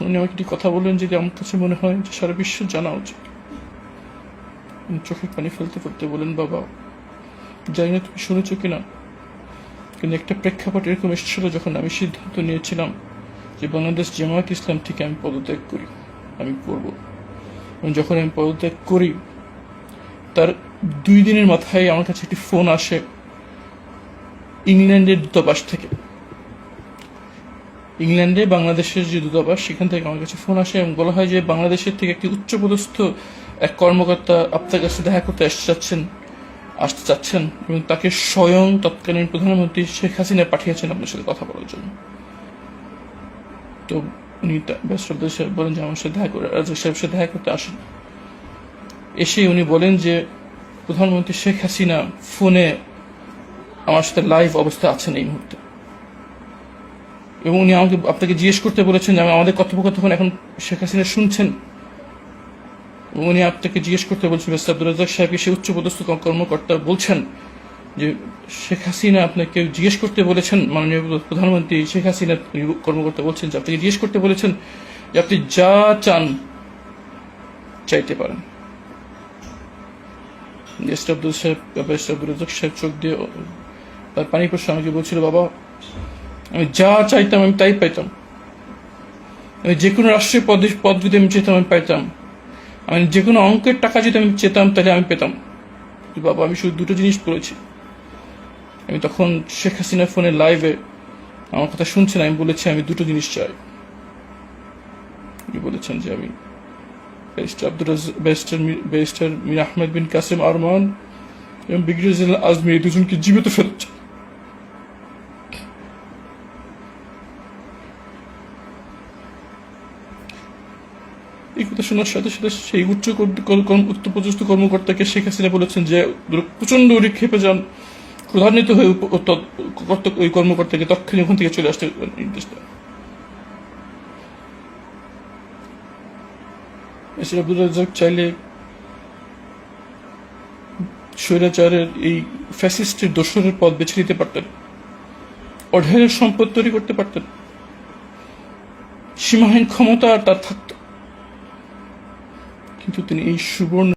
তখন উনি আমাকে একটি কথা বললেন, যেটি আমার কাছে মনে হয় যে সারা বিশ্বের জানা উচিত। চোখের পানি ফেলতে ফেলতে বলেন, বাবা জানি না তুমি শুনেছো কিনা, কিন্তু একটা প্রেক্ষাপট এরকম এসেছিল যখন আমি সিদ্ধান্ত নিয়েছিলাম যে বাংলাদেশ জামায়াত ইসলাম থেকে আমি পদত্যাগ করি, আমি করব। এবং যখন আমি পদত্যাগ করি তার 2 দিনের মাথায় আমার কাছে একটি ফোন আসে ইংল্যান্ডের দূতাবাস থেকে। ইংল্যান্ডে বাংলাদেশের যে দূতাবাস, সেখান থেকে আমার কাছে ফোন আসে এবং বলা হয় যে বাংলাদেশের থেকে একটি উচ্চপদস্থ এক কর্মকর্তা আপনার কাছে দেখা করতে আসতে চাচ্ছেন এবং তাকে স্বয়ং তৎকালীন প্রধানমন্ত্রী শেখ হাসিনা পাঠিয়েছেন আপনার সাথে কথা বলার জন্য। তো উনি ব্যারিস্টার সাহেব বলেন যে আমার সাথে দেখা করে রাজা সাহেবের সাথে দেখা করতে আসেন। এসে উনি বলেন যে প্রধানমন্ত্রী শেখ হাসিনা ফোনে আমার সাথে লাইভ অবস্থা আছেন এই মুহূর্তে, এবং উনি আপনাকে জিজ্ঞেস করতে বলেছেন যে আমাদের কথোপকথন এখন শেখ হাসিনা শুনছেন। উনি আপনাকে জিজ্ঞেস করতে বলছেন, মিস্টার আব্দুর রাজ্জাক সাহেবকে সে উচ্চপদস্থ কর্মকর্তা বলছেন যে শেখ হাসিনা আপনাকে জিজ্ঞেস করতে বলেছেন, মাননীয় প্রধানমন্ত্রী শেখ হাসিনা কর্মকর্তা বলছেন যে আপনাকে জিজ্ঞেস করতে বলেছেন যে আপনি যা চান চাইতে পারেন। মিস্টার আব্দুল রাজ্জাক সাহেব চোখ দিয়ে তার পানি পড়ছে, আমাকে বলছিল, বাবা আমি যা চাইতাম আমি তাই পাইতাম, আমি যে কোনো রাষ্ট্রীয় পদ যদি আমি চেতাম আমি পাইতাম, আমি যে কোনো অঙ্কের টাকা যদি আমি চেতাম তাহলে আমি পেতাম। বাবা আমি শুধু 2টো জিনিস বলেছি। আমি তখন শেখ হাসিনা ফোনে লাইভে আমার কথা শুনছেন, আমি বলেছি আমি 2টো জিনিস চাই। উনি বলেছেন যে আমি ব্যারিস্টার মীর আহমেদ বিন কাসেম আরমান এবং ব্রিগেডিয়ার জেনারেল আজমি এই 2জনকে জীবিত ফেরত চাই। এই কথা শোনার সাথে সাথে সেই উচ্চপদস্থ কর্মকর্তাকে শেখ হাসিনা বলেছেন যে প্রচন্ড ক্ষেপে যান, ক্রোধান্বিত হয়ে ওই কর্মকর্তাকে তৎক্ষণাৎ ওখান থেকে চলে আসতে নির্দেশ দেন। মিস্টার আব্দুর রাজ্জাক চাইলে স্বৈরাচারের এই ফ্যাসিস্টের দোসরের পথ বেছে নিতে পারতেন, অঢেলের সম্পদ তৈরি করতে পারতেন, সীমাহীন ক্ষমতা তার থাকত, কিন্তু তিনি এই সুবর্ণ